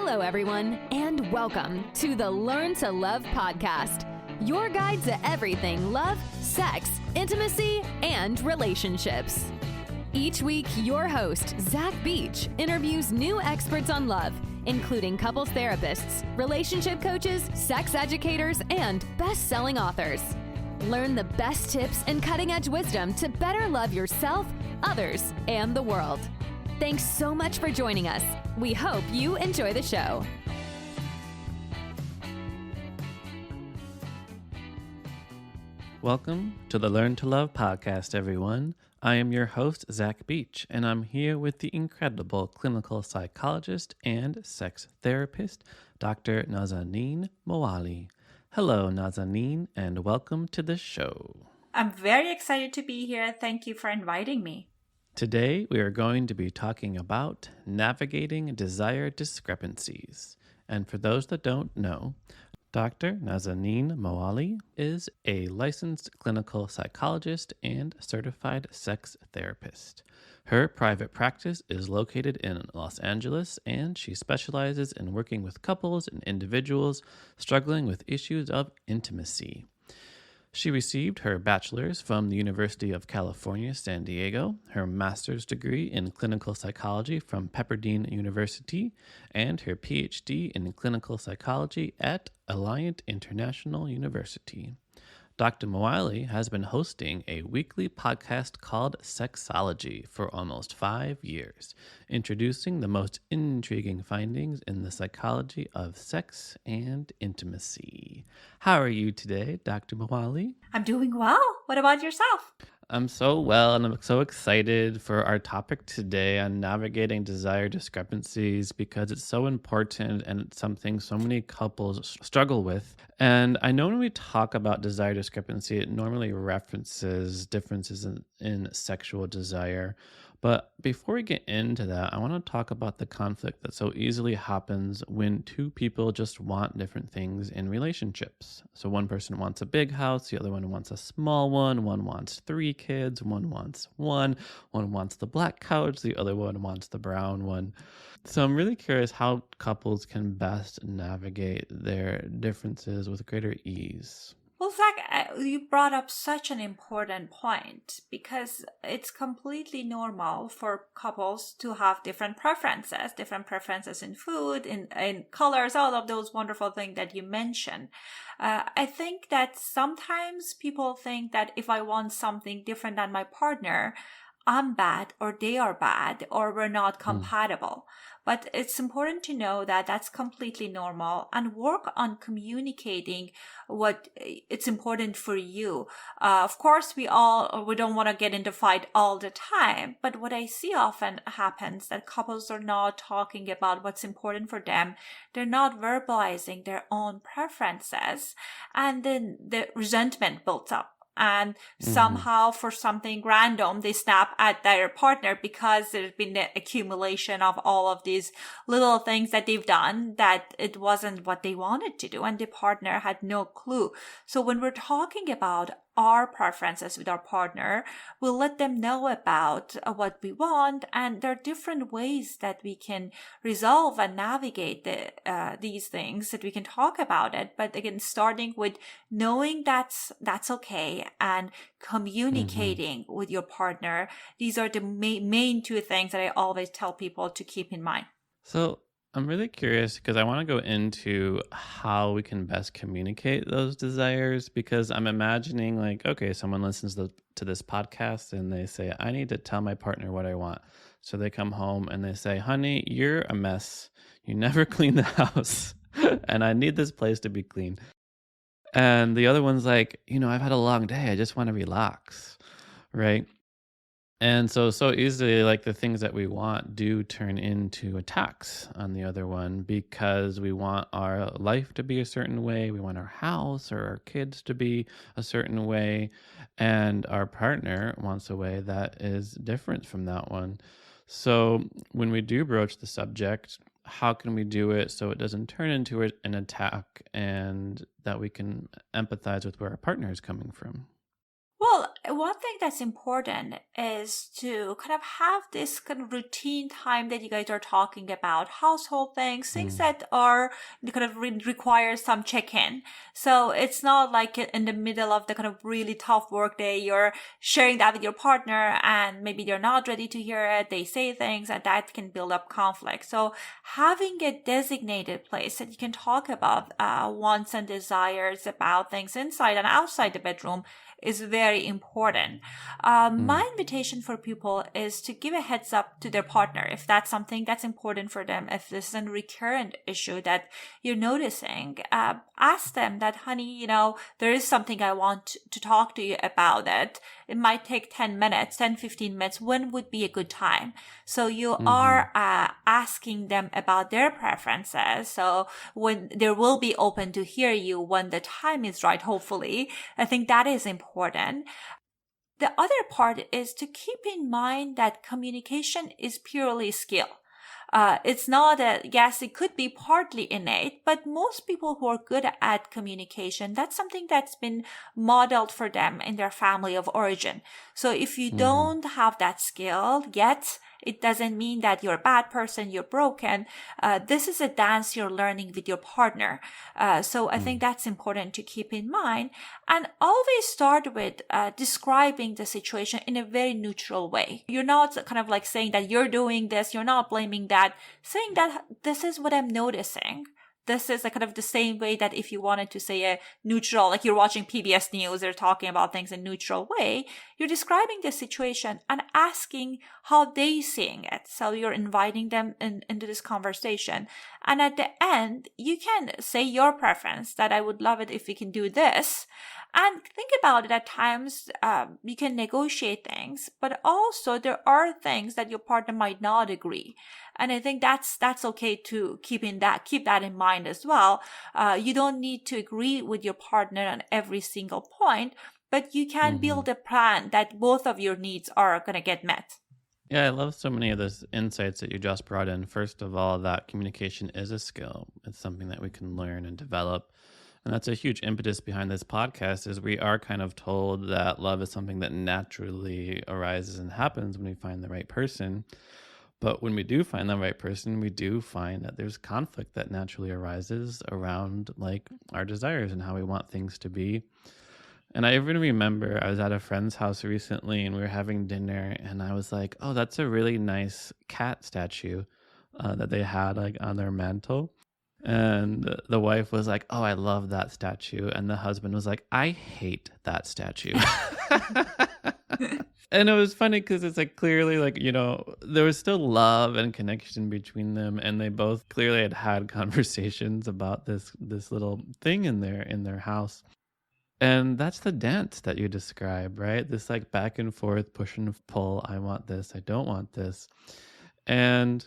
Hello, everyone, and welcome to the Learn to Love podcast, your guide to everything love, sex, intimacy, and relationships. Each week, your host, Zach Beach, interviews new experts on love, including couples therapists, relationship coaches, sex educators, and best-selling authors. Learn the best tips and cutting-edge wisdom to better love yourself, others, and the world. Thanks so much for joining us. We hope you enjoy the show. Welcome to the Learn to Love podcast, everyone. I am your host, Zach Beach, and I'm here with the incredible clinical psychologist and sex therapist, Dr. Nazanin Moali. Hello, Nazanin, and welcome to the show. I'm very excited to be here. Thank you for inviting me. Today, we are going to be talking about navigating desire discrepancies. And for those that don't know, Dr. Nazanin Moali is a licensed clinical psychologist and certified sex therapist. Her private practice is located in Los Angeles, and she specializes in working with couples and individuals struggling with issues of intimacy. She received her bachelor's from the University of California, San Diego, her master's degree in clinical psychology from Pepperdine University, and her Ph.D. in clinical psychology at Alliant International University. Dr. Moali has been hosting a weekly podcast called Sexology for almost 5 years, introducing the most intriguing findings in the psychology of sex and intimacy. How are you today, Dr. Moali? I'm doing well. What about yourself? I'm so well, and I'm so excited for our topic today on navigating desire discrepancies because it's so important and it's something so many couples struggle with. And I know when we talk about desire discrepancy, it normally references differences in sexual desire. But before we get into that, I want to talk about the conflict that so easily happens when two people just want different things in relationships. So one person wants a big house, the other one wants a small one wants 3 kids, one wants one wants the black couch, the other one wants the brown one. So I'm really curious how couples can best navigate their differences with greater ease. Well, Zach, you brought up such an important point because it's completely normal for couples to have different preferences in food, in colors, all of those wonderful things that you mentioned. I think that sometimes people think that if I want something different than my partner, I'm bad or they are bad or we're not compatible. But it's important to know that that's completely normal and work on communicating what it's important for you. Of course, we don't want to get into fight all the time, but what I see often happens that couples are not talking about what's important for them. They're not verbalizing their own preferences, and then the resentment builds up. And somehow for something random, they snap at their partner because there's been the accumulation of all of these little things that they've done that it wasn't what they wanted to do. And the partner had no clue. So when we're talking about our preferences with our partner, we'll let them know about what we want. And there are different ways that we can resolve and navigate these things, that we can talk about it. But again, starting with knowing that's okay and communicating with your partner. These are the main 2 things that I always tell people to keep in mind. So I'm really curious because I want to go into how we can best communicate those desires, because I'm imagining okay, someone listens to this podcast and they say, I need to tell my partner what I want. So they come home and they say, honey, you're a mess. You never clean the house and I need this place to be clean. And the other one's like, I've had a long day. I just want to relax. Right. And so easily, the things that we want do turn into attacks on the other one because we want our life to be a certain way. We want our house or our kids to be a certain way. And our partner wants a way that is different from that one. So when we do broach the subject, how can we do it so it doesn't turn into an attack and that we can empathize with where our partner is coming from? Well, one thing that's important is to kind of have this kind of routine time that you guys are talking about, household things that are kind of require some check-in. So it's not like in the middle of the kind of really tough work day, you're sharing that with your partner and maybe they're not ready to hear it. They say things and that can build up conflict. So having a designated place that you can talk about wants and desires, about things inside and outside the bedroom is very important. My invitation for people is to give a heads up to their partner if that's something that's important for them. If this is a recurrent issue that you're noticing, ask them that, honey, there is something I want to talk to you about it. It might take 10 minutes, 10, 15 minutes. When would be a good time? So you are asking them about their preferences. So when they will be open to hear you when the time is right, hopefully. I think that is important. The other part is to keep in mind that communication is purely skill. It's not yes, it could be partly innate, but most people who are good at communication, that's something that's been modeled for them in their family of origin. So if you don't have that skill yet, it doesn't mean that you're a bad person, you're broken. This is a dance you're learning with your partner. So I think that's important to keep in mind. And always start with describing the situation in a very neutral way. You're not kind of like saying that you're doing this, you're not blaming that, saying that this is what I'm noticing. This is kind of the same way that if you wanted to say a neutral, like you're watching PBS News, they're talking about things in a neutral way, you're describing the situation and asking how they seeing it. So you're inviting them into this conversation. And at the end, you can say your preference that I would love it if we can do this. And think about it, at times you can negotiate things, but also there are things that your partner might not agree. And I think that's okay to keep that in mind as well. You don't need to agree with your partner on every single point, but you can build a plan that both of your needs are going to get met. Yeah, I love so many of those insights that you just brought in. First of all, that communication is a skill. It's something that we can learn and develop. And that's a huge impetus behind this podcast, is we are kind of told that love is something that naturally arises and happens when we find the right person. But when we do find the right person, we do find that there's conflict that naturally arises around like our desires and how we want things to be. And I even remember I was at a friend's house recently and we were having dinner and I was like, oh, that's a really nice cat statue that they had like on their mantle. And the wife was like, oh, I love that statue. And the husband was like, I hate that statue. And it was funny because it's like clearly like, there was still love and connection between them. And they both clearly had conversations about this little thing in their house. And that's the dance that you describe, right? This like back and forth, push and pull. I want this. I don't want this. And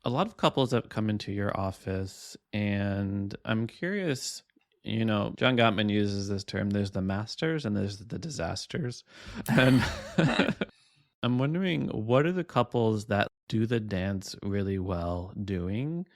a lot of couples have come into your office, and I'm curious, John Gottman uses this term, there's the masters and there's the disasters. And I'm wondering, what are the couples that do the dance really well doing?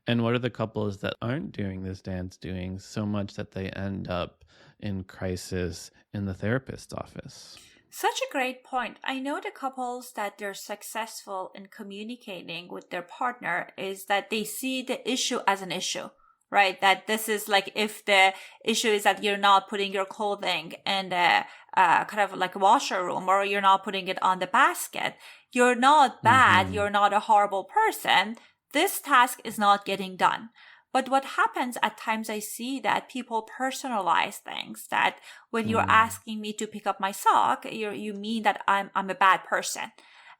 And what are the couples that aren't doing this dance doing so much that they end up in crisis in the therapist's office? Such a great point. I know the couples that they're successful in communicating with their partner is that they see the issue as an issue, right? That this is like, if the issue is that you're not putting your clothing in the kind of like washer room, or you're not putting it on the basket, you're not bad, you're not a horrible person. This task is not getting done. But what happens at times, I see that people personalize things, that when you're asking me to pick up my sock, you mean that I'm a bad person.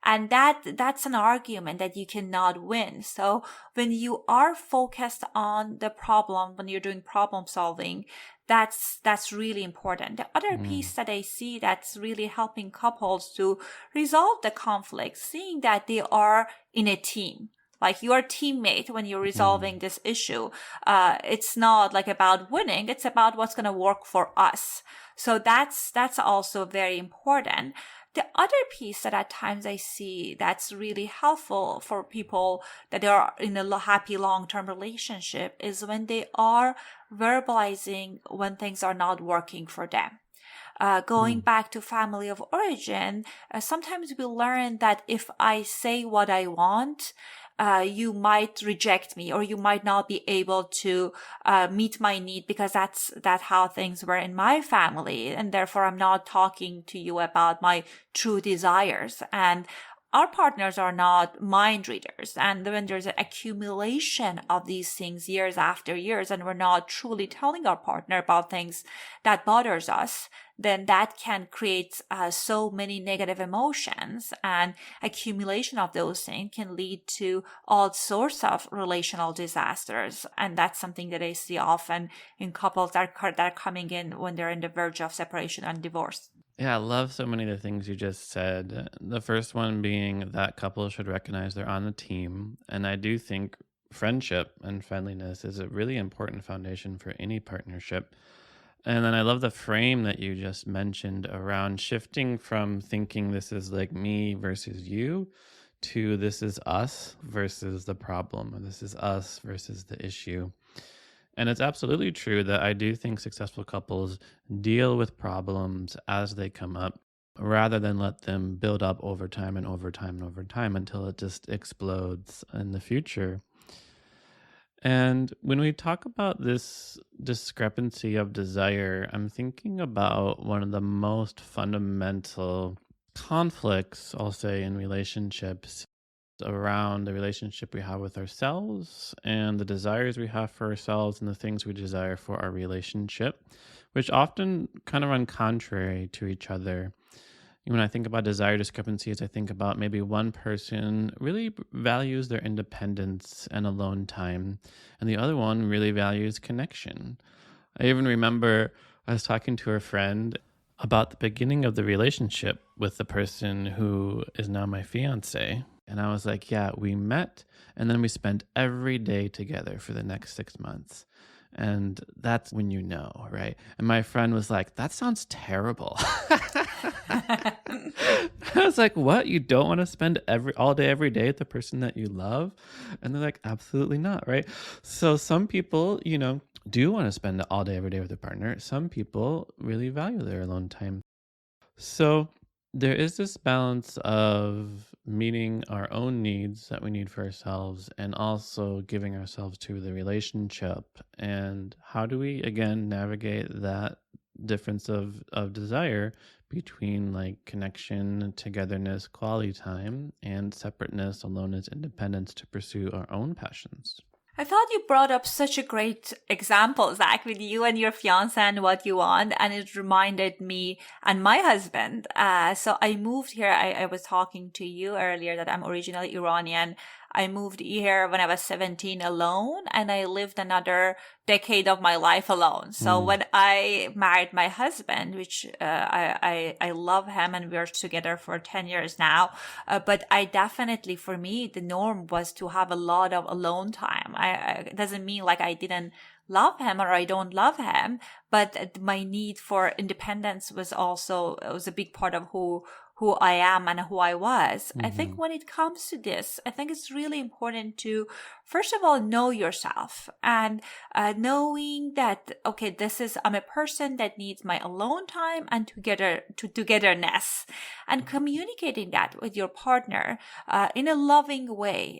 And that's an argument that you cannot win. So when you are focused on the problem, when you're doing problem solving, that's really important. The other piece that I see that's really helping couples to resolve the conflict, seeing that they are in a team. Like your teammate when you're resolving this issue. It's not like about winning. It's about what's going to work for us. So that's also very important. The other piece that at times I see that's really helpful for people that are in a happy long-term relationship is when they are verbalizing when things are not working for them. Going back to family of origin, sometimes we learn that if I say what I want, you might reject me, or you might not be able to meet my need, because that's how things were in my family, and therefore I'm not talking to you about my true desires. And our partners are not mind readers, and when there's an accumulation of these things years after years, and we're not truly telling our partner about things that bothers us, then that can create so many negative emotions, and accumulation of those things can lead to all sorts of relational disasters. And that's something that I see often in couples that are coming in when they're on the verge of separation and divorce. Yeah, I love so many of the things you just said. The first one being that couples should recognize they're on a team. And I do think friendship and friendliness is a really important foundation for any partnership. And then I love the frame that you just mentioned around shifting from thinking this is like me versus you to this is us versus the problem, or this is us versus the issue. And it's absolutely true that I do think successful couples deal with problems as they come up, rather than let them build up over time and over time and over time until it just explodes in the future. And when we talk about this discrepancy of desire, I'm thinking about one of the most fundamental conflicts, I'll say, in relationships around the relationship we have with ourselves and the desires we have for ourselves and the things we desire for our relationship, which often kind of run contrary to each other. When I think about desire discrepancies, I think about maybe one person really values their independence and alone time, and the other one really values connection. I even remember I was talking to a friend about the beginning of the relationship with the person who is now my fiance. And I was like, yeah, we met and then we spent every day together for the next 6 months. And that's when you know, right? And my friend was like, that sounds terrible. I was like, what? You don't want to spend all day, every day with the person that you love? And they're like, absolutely not, right? So some people, do want to spend all day, every day with their partner. Some people really value their alone time. So there is this balance of meeting our own needs that we need for ourselves and also giving ourselves to the relationship. And how do we, again, navigate that difference of desire between like connection, togetherness, quality time, and separateness, aloneness, independence to pursue our own passions? I thought you brought up such a great example, Zach, with you and your fiance and what you want. And it reminded me and my husband. So I moved here. I was talking to you earlier that I'm originally Iranian. I moved here when I was 17 alone, and I lived another decade of my life alone. So when I married my husband, which I love him, and we're together for 10 years now, but I definitely, for me, the norm was to have a lot of alone time. It doesn't mean like I didn't love him or I don't love him, but my need for independence was a big part of who I am and who I was. I think when it comes to this, I think it's really important to, first of all, know yourself, and knowing that, okay, I'm a person that needs my alone time and togetherness, and communicating that with your partner in a loving way.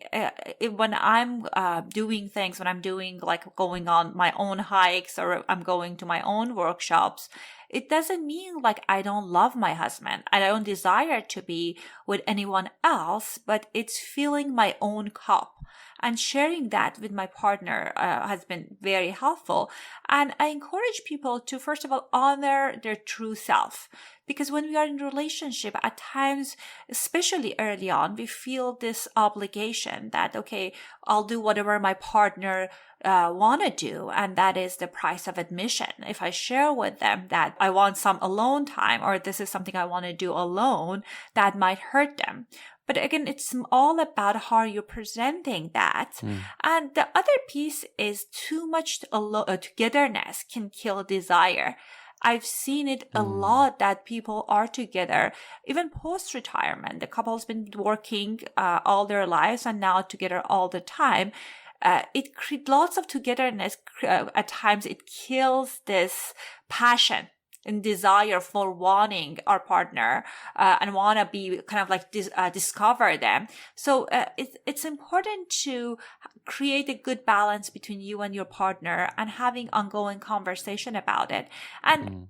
When I'm doing things, when I'm doing like going on my own hikes or I'm going to my own workshops, it doesn't mean like I don't love my husband. I don't desire to be with anyone else, but it's filling my own cup. And sharing that with my partner has been very helpful. And I encourage people to, first of all, honor their true self. Because when we are in a relationship, at times, especially early on, we feel this obligation that, okay, I'll do whatever my partner want to do. And that is the price of admission. If I share with them that I want some alone time, or this is something I want to do alone, that might hurt them. But again, it's all about how you're presenting that. And the other piece is too much togetherness can kill desire. I've seen it a lot that people are together, even post-retirement. The couple's been working all their lives and now together all the time. It creates lots of togetherness. At times, it kills this passion. and desire for wanting our partner and want to be kind of like discover them. So it's important to create a good balance between you and your partner and having ongoing conversation about it. And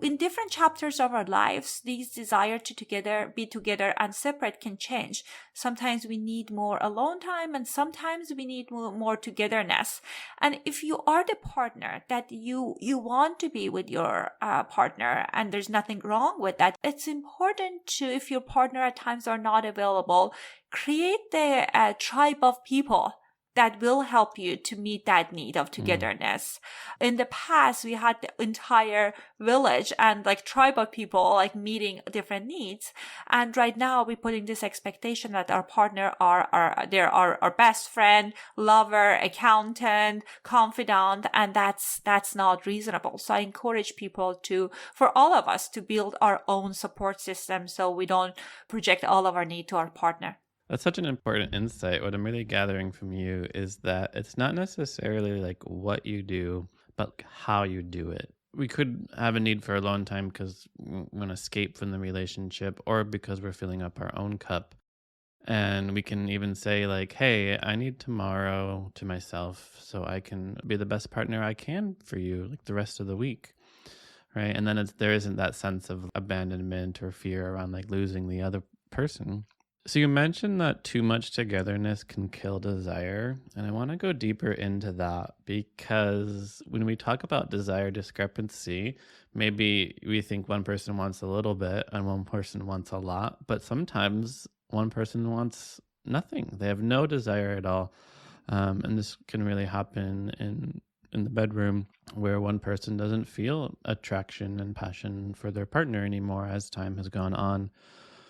in different chapters of our lives, these desire to be together and separate can change. Sometimes we need more alone time, and sometimes we need more togetherness. And if you are the partner that you want to be with your partner, and there's nothing wrong with that, it's important to, if your partner at times are not available, create the tribe of people that will help you to meet that need of togetherness. In the past, we had the entire village and like tribe of people like meeting different needs. And right now we're putting this expectation that our partner are our best friend, lover, accountant, confidant, and that's not reasonable. So I encourage people for all of us to build our own support system so we don't project all of our need to our partner. That's such an important insight. What I'm really gathering from you is that it's not necessarily like what you do, but how you do it. We could have a need for a long time because we want to escape from the relationship, or because we're filling up our own cup. And we can even say like, hey, I need tomorrow to myself so I can be the best partner I can for you like the rest of the week. Right. And then there isn't that sense of abandonment or fear around like losing the other person. So you mentioned that too much togetherness can kill desire, and I want to go deeper into that because when we talk about desire discrepancy, maybe we think one person wants a little bit and one person wants a lot, but sometimes one person wants nothing. They have no desire at all, and this can really happen in the bedroom where one person doesn't feel attraction and passion for their partner anymore as time has gone on.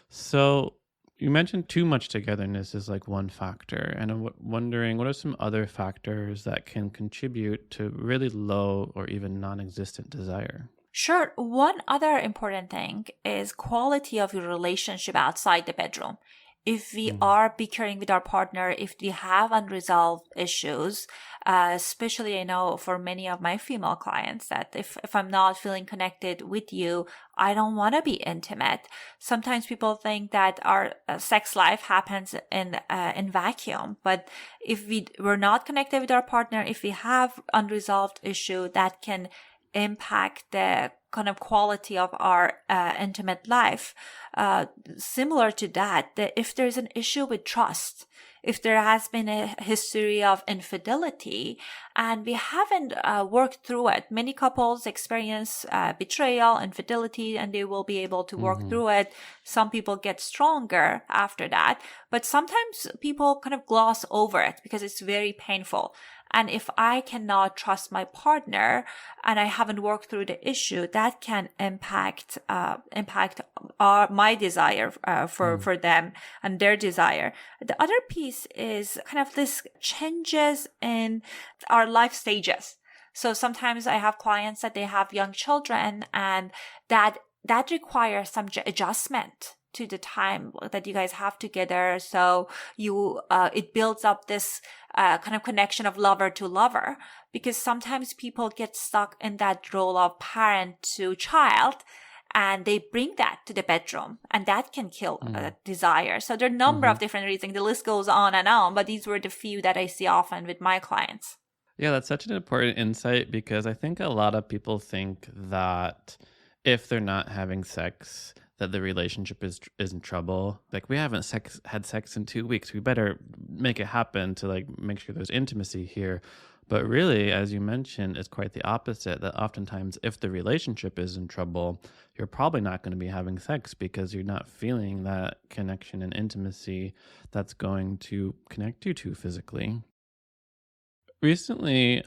So you mentioned too much togetherness is like one factor, and I'm wondering what are some other factors that can contribute to really low or even non-existent desire? Sure. One other important thing is quality of your relationship outside the bedroom. If we are bickering with our partner, if we have unresolved issues, especially I know for many of my female clients that if I'm not feeling connected with you, I don't want to be intimate. Sometimes people think that our sex life happens in vacuum, but if we're not connected with our partner, if we have unresolved issue, that can impact the kind of quality of our intimate life. Similar to that, if there's an issue with trust, if there has been a history of infidelity and we haven't worked through it, many couples experience betrayal, infidelity, and they will be able to work through it. Some people get stronger after that, but sometimes people kind of gloss over it because it's very painful. And if I cannot trust my partner and I haven't worked through the issue, that can impact my desire for them and their desire. The other piece is kind of this changes in our life stages. So sometimes I have clients that they have young children, and that requires some adjustment to the time that you guys have together. So it builds up this kind of connection of lover to lover, because sometimes people get stuck in that role of parent to child and they bring that to the bedroom, and that can kill desire. So there are a number of different reasons. The list goes on, but these were the few that I see often with my clients. Yeah, that's such an important insight, because I think a lot of people think that if they're not having sex, that the relationship is in trouble. Like, we haven't had sex in 2 weeks. We better make it happen to like make sure there's intimacy here. But really, as you mentioned, it's quite the opposite, that oftentimes if the relationship is in trouble, you're probably not going to be having sex because you're not feeling that connection and intimacy that's going to connect you two physically. Recently,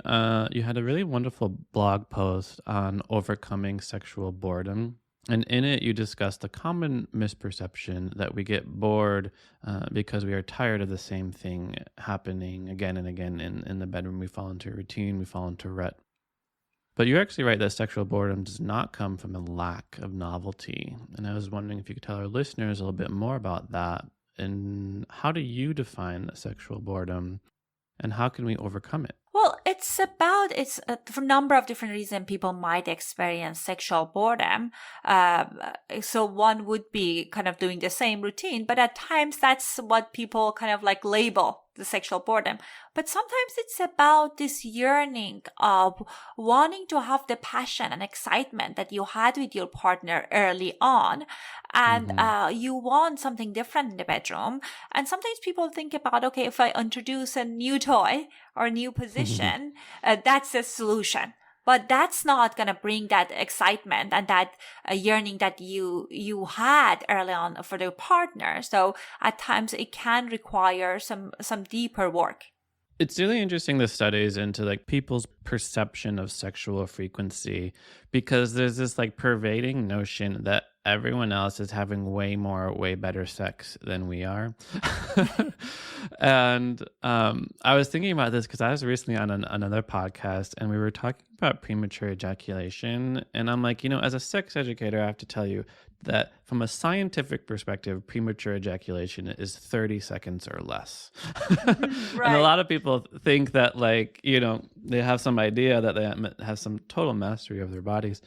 you had a really wonderful blog post on overcoming sexual boredom. And in it, you discussed the common misperception that we get bored because we are tired of the same thing happening again and again in the bedroom. We fall into routine, we fall into rut. But you're actually right that sexual boredom does not come from a lack of novelty. And I was wondering if you could tell our listeners a little bit more about that. And how do you define sexual boredom? And how can we overcome it? Well, it's for a number of different reasons people might experience sexual boredom. So one would be kind of doing the same routine, but at times that's what people kind of like label the sexual boredom. But sometimes it's about this yearning of wanting to have the passion and excitement that you had with your partner early on. And you want something different in the bedroom. And sometimes people think about, okay, if I introduce a new toy or a new position, that's the solution. But that's not going to bring that excitement and that yearning that you had early on for the partner. So at times it can require some deeper work. It's really interesting, the studies into like people's perception of sexual frequency, because there's this like pervading notion that everyone else is having way better sex than we are. And I was thinking about this because I was recently on another podcast and we were talking about premature ejaculation. And I'm like, as a sex educator, I have to tell you that from a scientific perspective, premature ejaculation is 30 seconds or less. Right. And a lot of people think that they have some idea that they have some total mastery of their bodies.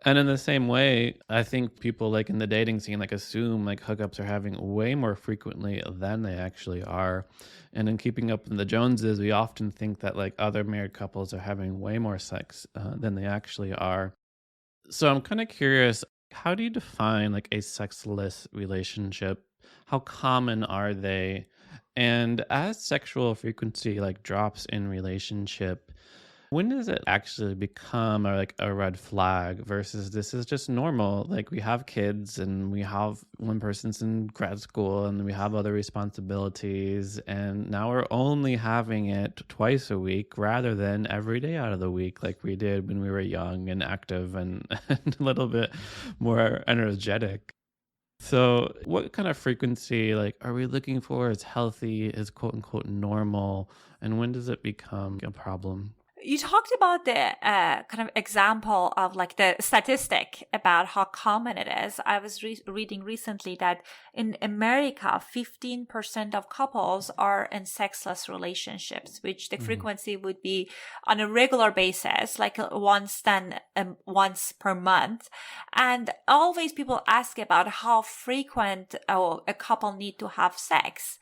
And in the same way, I think people in the dating scene assume hookups are having way more frequently than they actually are. And in Keeping Up with the Joneses, we often think that other married couples are having way more sex than they actually are. So I'm kind of curious, how do you define a sexless relationship? How common are they? And as sexual frequency drops in relationship, when does it actually become a red flag versus this is just normal? We have kids and we have one person's in grad school and we have other responsibilities, and now we're only having it twice a week rather than every day out of the week like we did when we were young and active and a little bit more energetic. So what kind of frequency are we looking for is healthy, is quote unquote normal, and when does it become a problem? You talked about the kind of example of the statistic about how common it is. I was reading recently that in America, 15% of couples are in sexless relationships, which the frequency would be on a regular basis, once per month. And always people ask about how frequent a couple need to have sex.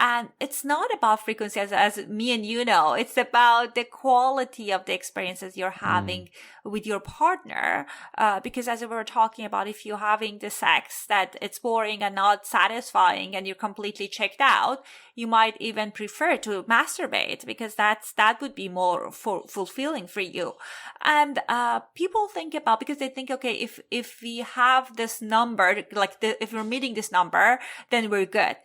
And it's not about frequency as me and it's about the quality of the experiences you're having with your partner. Because as we were talking about, if you're having the sex that it's boring and not satisfying and you're completely checked out, you might even prefer to masturbate because that would be more fulfilling for you. And people think about, because they think, okay, if we have this number, if we're meeting this number, then we're good.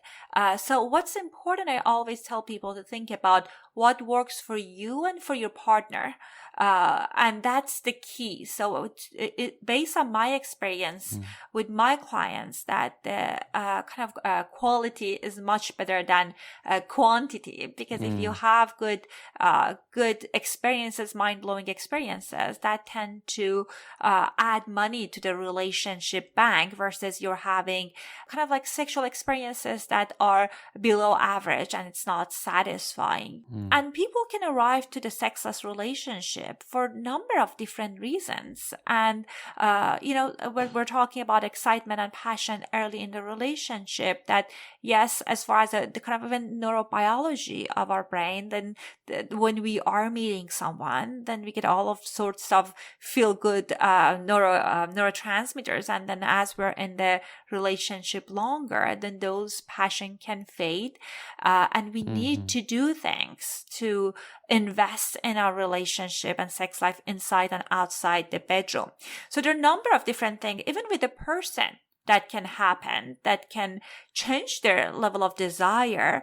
So what's important, I always tell people to think about what works for you and for your partner. And that's the key. So based on my experience with my clients, that the kind of quality is much better than quantity, because if you have good experiences, mind-blowing experiences, that tend to add money to the relationship bank versus you're having kind of sexual experiences that are below average and it's not satisfying. And people can arrive to the sexless relationship for a number of different reasons. And, when we're talking about excitement and passion early in the relationship, that yes, as far as the kind of even neurobiology of our brain, then when we are meeting someone, then we get all of sorts of feel good neurotransmitters. And then as we're in the relationship longer, then those passion can fade. And we need to do things to invest in our relationship and sex life inside and outside the bedroom. So there are a number of different things, even with a person, that can happen, that can change their level of desire.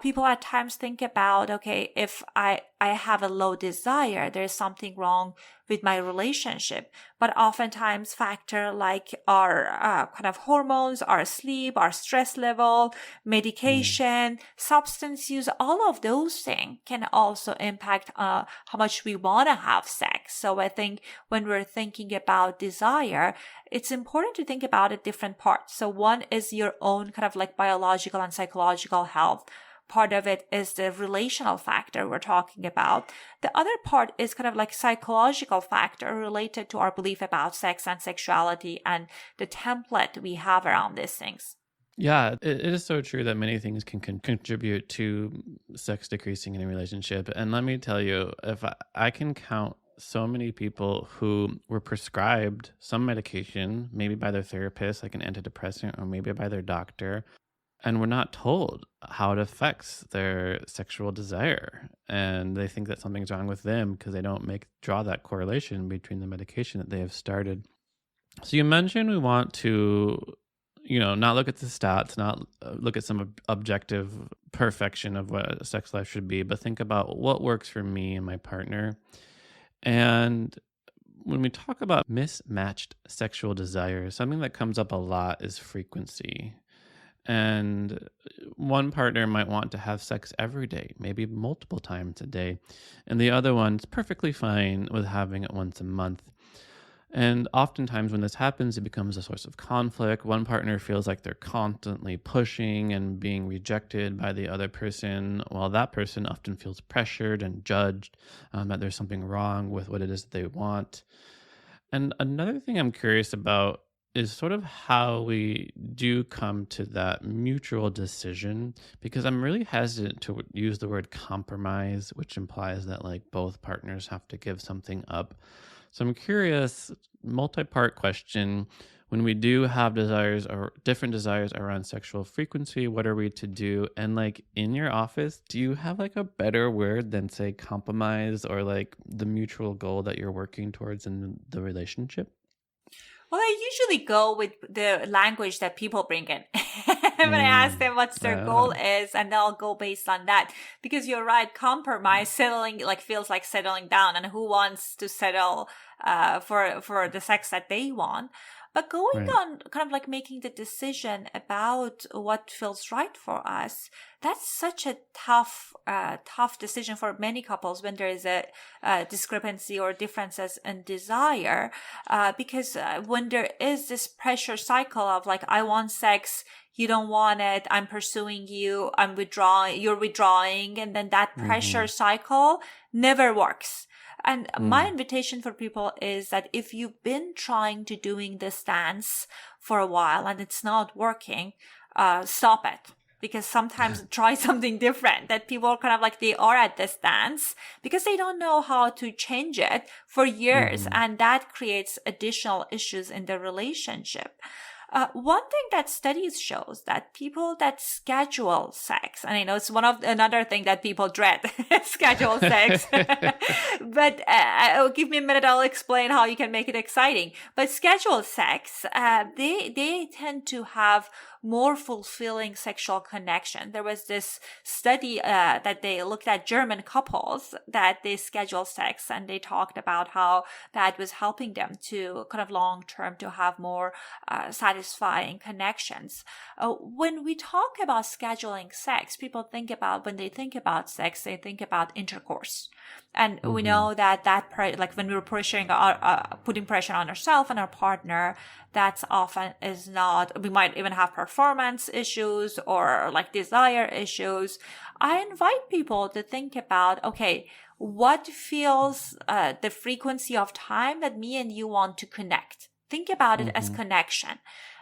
People at times think about, okay, if I have a low desire, there's something wrong with my relationship. But oftentimes factor our kind of hormones, our sleep, our stress level, medication, substance use, all of those things can also impact how much we want to have sex. So I think when we're thinking about desire, it's important to think about it different parts. So one is your own kind of biological and psychological health. part of it is the relational factor we're talking about. The other part is kind of like psychological factor related to our belief about sex and sexuality and the template we have around these things. Yeah, it is so true that many things can contribute to sex decreasing in a relationship. And let me tell you, if I can count so many people who were prescribed some medication, maybe by their therapist, like an antidepressant, or maybe by their doctor, and were not told how it affects their sexual desire. And they think that something's wrong with them because they don't draw that correlation between the medication that they have started. So you mentioned we want to not look at the stats, not look at some objective perfection of what a sex life should be, but think about what works for me and my partner. And when we talk about mismatched sexual desires, something that comes up a lot is frequency. And one partner might want to have sex every day, maybe multiple times a day, and the other one's perfectly fine with having it once a month. And oftentimes when this happens, it becomes a source of conflict. One partner feels like they're constantly pushing and being rejected by the other person, while that person often feels pressured and judged, that there's something wrong with what it is that they want. And another thing I'm curious about is sort of how we do come to that mutual decision, because I'm really hesitant to use the word compromise, which implies that like both partners have to give something up. So I'm curious, multi-part question. When we do have desires or different desires around sexual frequency, what are we to do? And like in your office, do you have like a better word than say compromise or like the mutual goal that you're working towards in the relationship? Well, I usually go with the language that people bring in. When I ask them what's their goal is, and they'll go based on that. Because you're right, compromise, settling, like feels like settling down, and who wants to settle for the sex that they want. But going on kind of like making the decision about what feels right for us, that's such a tough decision for many couples when there is a discrepancy or differences in desire. Because when there is this pressure cycle of like, I want sex, you don't want it, I'm pursuing you, I'm withdrawing, you're withdrawing, and then that pressure cycle never works. And my invitation for people is that if you've been trying to doing this dance for a while and it's not working, stop it. Because sometimes try something different, that people kind of like they are at this dance because they don't know how to change it for years. And that creates additional issues in the relationship. One thing that studies shows that people that schedule sex, and I know it's another thing that people dread, schedule sex, but give me a minute, I'll explain how you can make it exciting. But schedule sex, they tend to have more fulfilling sexual connection. There was this study that they looked at German couples that they schedule sex, and they talked about how that was helping them to kind of long term to have more satisfying connections. When we talk about scheduling sex, people when they think about sex, they think about intercourse. And we know that like when we're putting pressure on ourselves and our partner, that's often is not, we might even have performance issues or like desire issues. I invite people to think about, okay, what feels the frequency of time that me and you want to connect? Think about it as connection.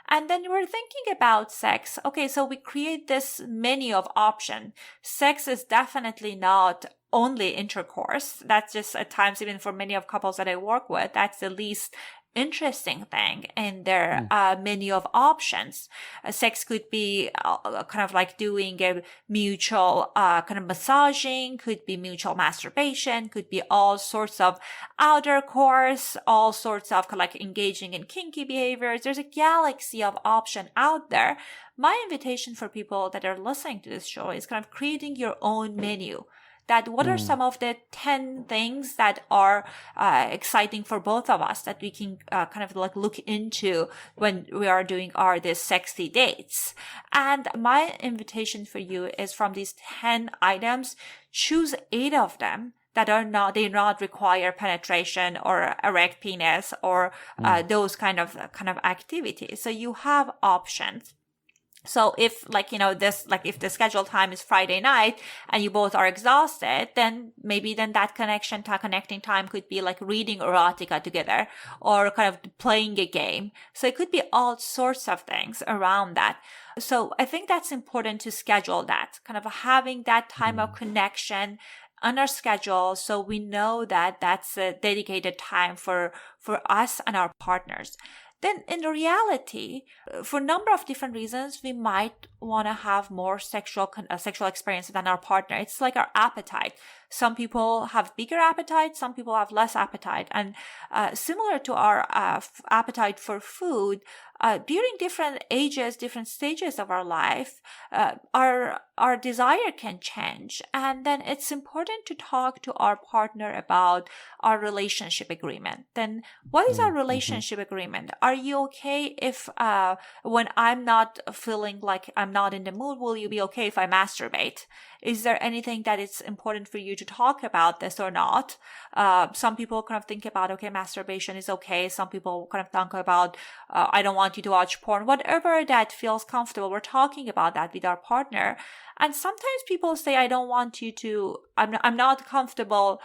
And then we're thinking about sex. Okay, so we create this menu of options. Sex is definitely not only intercourse. That's just at times, even for many of couples that I work with, that's the least interesting thing in their menu of options. Sex could be kind of like doing a mutual kind of massaging, could be mutual masturbation, could be all sorts of outer course, all sorts of like engaging in kinky behaviors. There's a galaxy of options out there. My invitation for people that are listening to this show is kind of creating your own menu. That what are some of the 10 things that are exciting for both of us that we can kind of like look into when we are doing this sexy dates. And my invitation for you is from these 10 items, choose 8 of them that they not require penetration or erect penis or those kind of activities. So you have options. So if if the scheduled time is Friday night and you both are exhausted, then maybe that connecting time could be like reading erotica together or kind of playing a game. So it could be all sorts of things around that. So I think that's important to schedule that, kind of having that time of connection on our schedule, so we know that that's a dedicated time for us and our partners. Then in reality, for a number of different reasons, we might want to have more sexual experience than our partner. It's like our appetite. Some people have bigger appetite, some people have less appetite. And similar to our appetite for food, during different ages, different stages of our life, our desire can change. And then it's important to talk to our partner about our relationship agreement. Then what is our relationship agreement? Are you okay if when I'm not feeling like I'm not in the mood, will you be okay if I masturbate? Is there anything that it's important for you to talk about this or not? Some people kind of think about, okay, masturbation is okay. Some people kind of think about, I don't want you to watch porn. Whatever that feels comfortable, we're talking about that with our partner. And sometimes people say, I don't want you to, I'm not comfortable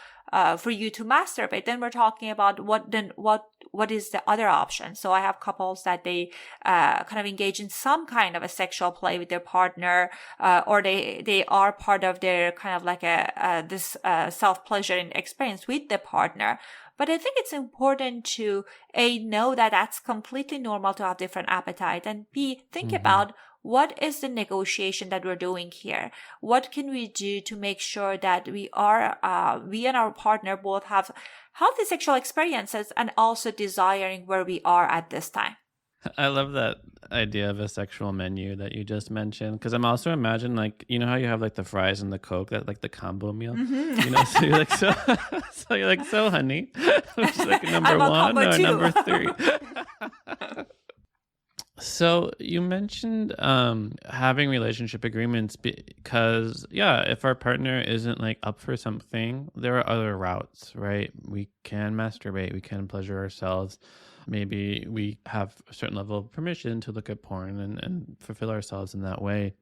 for you to masturbate. Then we're talking about what is the other option. So I have couples that they kind of engage in some kind of a sexual play with their partner, or they are part of their kind of like this self-pleasuring experience with the partner. But I think it's important to know that that's completely normal to have different appetite, and B, think about what is the negotiation that we're doing here? What can we do to make sure that we and our partner both have healthy sexual experiences and also desiring where we are at this time? I love that idea of a sexual menu that you just mentioned, because I'm also imagining, like, you know how you have like the fries and the Coke, that like the combo meal, you know, so you're like, so you're like, so honey, which is like number one or number three. So you mentioned having relationship agreements because, if our partner isn't like up for something, there are other routes, right? We can masturbate, we can pleasure ourselves. Maybe we have a certain level of permission to look at porn and fulfill ourselves in that way.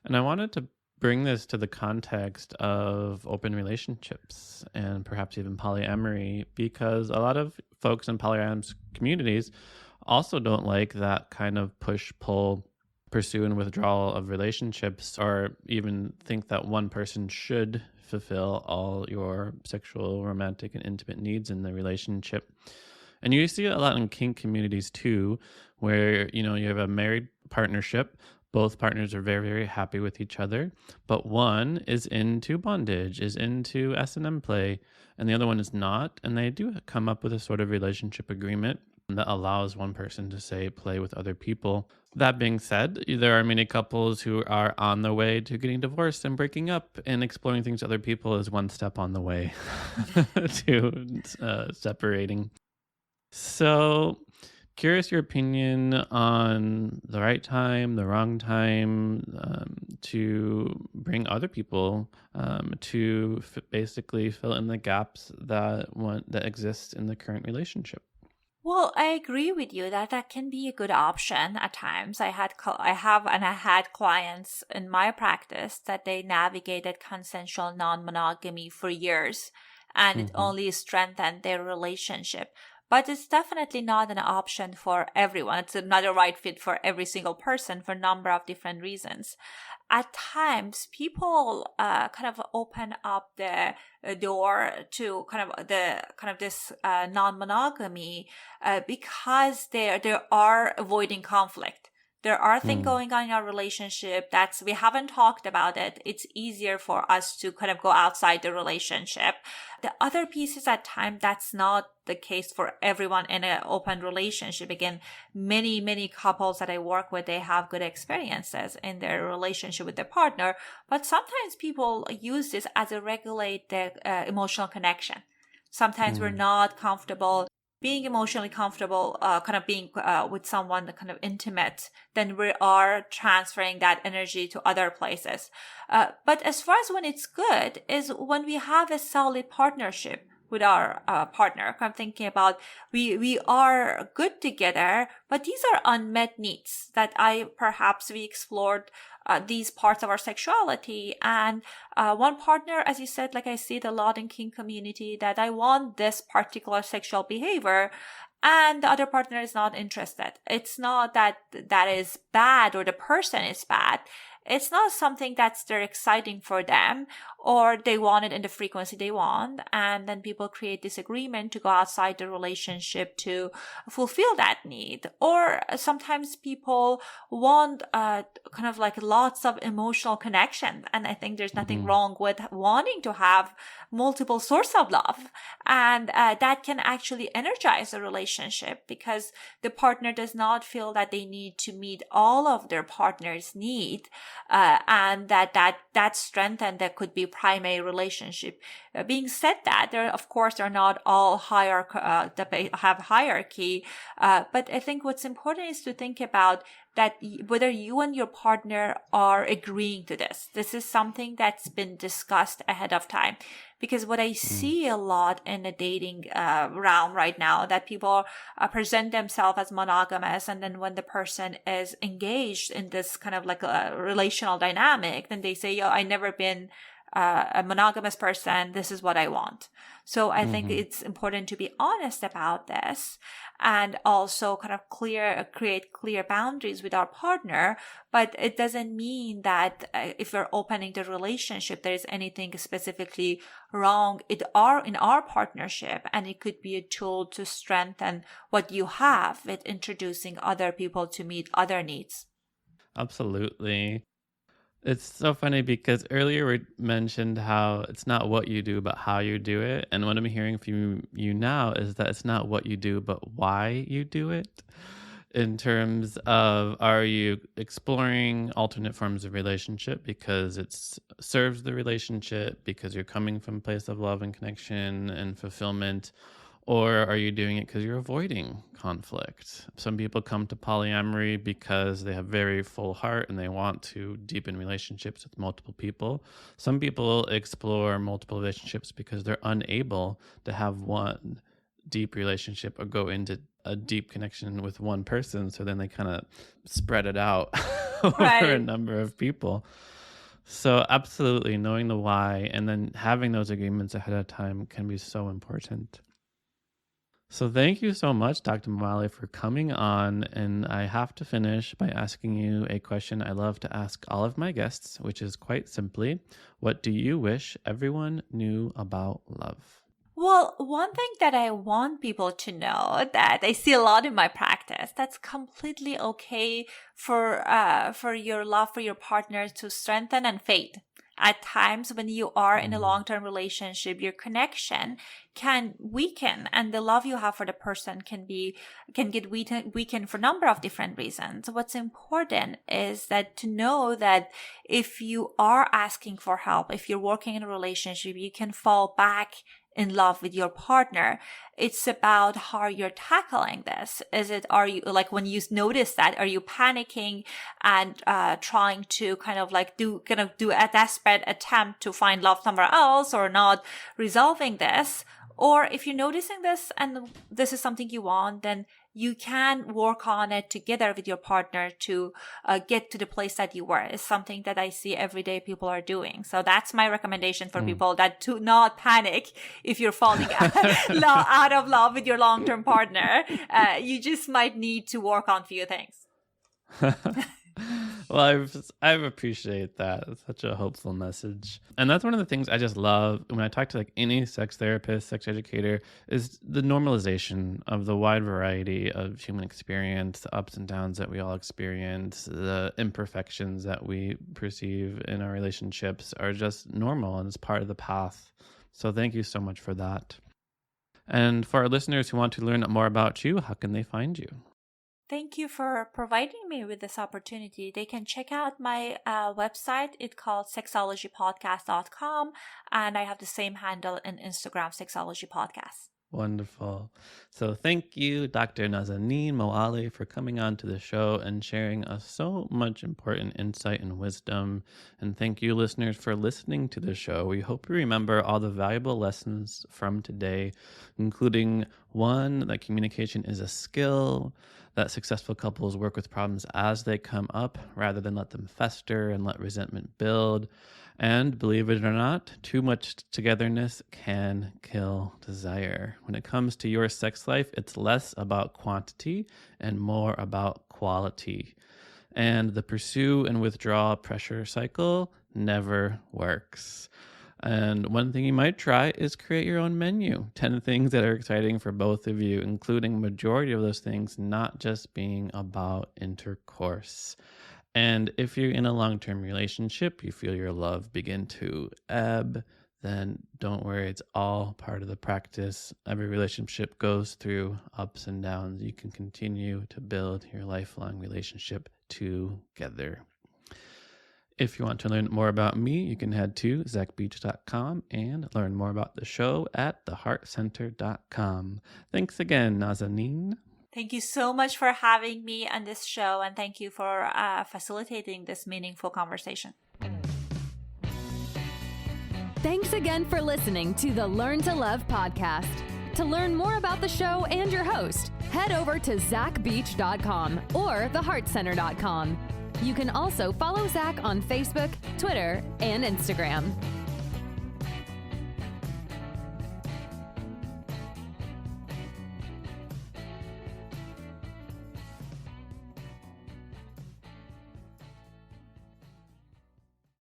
And I wanted to bring this to the context of open relationships and perhaps even polyamory, because a lot of folks in polyamorous communities also don't like that kind of push-pull, pursue and withdrawal of relationships, or even think that one person should fulfill all your sexual, romantic, and intimate needs in the relationship. And you see it a lot in kink communities too, where, you know, you have a married partnership. Both partners are very, very happy with each other, but one is into bondage, is into S&M play, and the other one is not. And they do come up with a sort of relationship agreement that allows one person to, say, play with other people. That being said, there are many couples who are on the way to getting divorced and breaking up, and exploring things with other people is one step on the way to separating. So, curious your opinion on the right time, the wrong time to bring other people to basically fill in the gaps that exist in the current relationship. Well, I agree with you that can be a good option at times. I had clients in my practice that they navigated consensual non-monogamy for years, and it only strengthened their relationship. But it's definitely not an option for everyone. It's not a right fit for every single person for a number of different reasons. At times, people kind of open up the door to this non-monogamy because they are avoiding conflict. There are things going on in our relationship we haven't talked about it. It's easier for us to kind of go outside the relationship. The other piece is at times that's not the case for everyone in an open relationship. Again, many, many couples that I work with, they have good experiences in their relationship with their partner, but sometimes people use this as a regulate the emotional connection. Sometimes we're not comfortable being emotionally comfortable, kind of being with someone kind of intimate, then we are transferring that energy to other places. But as far as when it's good is when we have a solid partnership with our partner, kind of thinking about we are good together, but these are unmet needs that we explored these parts of our sexuality. And one partner, as you said, like I see it a lot in kink community, that I want this particular sexual behavior, and the other partner is not interested. It's not that is bad or the person is bad. It's not something that's very exciting for them, or they want it in the frequency they want. And then people create disagreement to go outside the relationship to fulfill that need. Or sometimes people want kind of like lots of emotional connection. And I think there's nothing wrong with wanting to have multiple sources of love. And that can actually energize a relationship, because the partner does not feel that they need to meet all of their partner's need. And that strength and that could be primary relationship. Being said that, there of course are not all that have hierarchy, but I think what's important is to think about that whether you and your partner are agreeing to this. This is something that's been discussed ahead of time. Because what I see a lot in the dating realm right now, that people present themselves as monogamous, and then when the person is engaged in this kind of like a relational dynamic, then they say, I never been a monogamous person. This is what I want. So I think it's important to be honest about this, and also kind of create clear boundaries with our partner. But it doesn't mean that if we're opening the relationship, there is anything specifically wrong in our partnership. And it could be a tool to strengthen what you have with introducing other people to meet other needs. Absolutely. It's so funny because earlier we mentioned how it's not what you do, but how you do it. And what I'm hearing from you now is that it's not what you do, but why you do it. In terms of, are you exploring alternate forms of relationship because it serves the relationship, because you're coming from a place of love and connection and fulfillment? Or are you doing it because you're avoiding conflict? Some people come to polyamory because they have very full heart and they want to deepen relationships with multiple people. Some people explore multiple relationships because they're unable to have one deep relationship or go into a deep connection with one person. So then they kind of spread it out over a number of people. So absolutely knowing the why and then having those agreements ahead of time can be so important. So thank you so much, Dr. Moali, for coming on. And I have to finish by asking you a question I love to ask all of my guests, which is quite simply, what do you wish everyone knew about love? Well, one thing that I want people to know that I see a lot in my practice, that's completely okay for your love for your partner to strengthen and fade. At times when you are in a long-term relationship, your connection can weaken, and the love you have for the person can get weakened for a number of different reasons. What's important is that to know that if you are asking for help, if you're working in a relationship, you can fall back in love with your partner. It's about how you're tackling this. Are you like, when you notice that, are you panicking and trying to kind of do a desperate attempt to find love somewhere else, or not resolving this? Or if you're noticing this and this is something you want, then you can work on it together with your partner to get to the place that you were. It's something that I see every day people are doing. So that's my recommendation for people, that to not panic if you're falling out of love with your long-term partner. You just might need to work on a few things. Well, I appreciate that. It's such a hopeful message. And that's one of the things I just love when I talk to any sex therapist, sex educator, is the normalization of the wide variety of human experience, the ups and downs that we all experience, the imperfections that we perceive in our relationships are just normal and it's part of the path. So thank you so much for that. And for our listeners who want to learn more about you, how can they find you? Thank you for providing me with this opportunity. They can check out my website. It's called sexologypodcast.com. And I have the same handle in Instagram, Sexology Podcast. Wonderful. So thank you, Dr. Nazanin Moali, for coming on to the show and sharing us so much important insight and wisdom. And thank you, listeners, for listening to the show. We hope you remember all the valuable lessons from today, including one, that communication is a skill, that successful couples work with problems as they come up rather than let them fester and let resentment build. And believe it or not, too much togetherness can kill desire. When it comes to your sex life, it's less about quantity and more about quality. And the pursue and withdraw pressure cycle never works. And one thing you might try is create your own menu. 10 things that are exciting for both of you, including majority of those things not just being about intercourse. And if you're in a long-term relationship, you feel your love begin to ebb, then don't worry, it's all part of the practice. Every relationship goes through ups and downs. You can continue to build your lifelong relationship together. If you want to learn more about me, you can head to zachbeach.com and learn more about the show at theheartcenter.com. Thanks again, Nazanin. Thank you so much for having me on this show, and thank you for facilitating this meaningful conversation. Thanks again for listening to the Learn to Love podcast. To learn more about the show and your host, head over to zachbeach.com or theheartcenter.com. You can also follow Zach on Facebook, Twitter, and Instagram.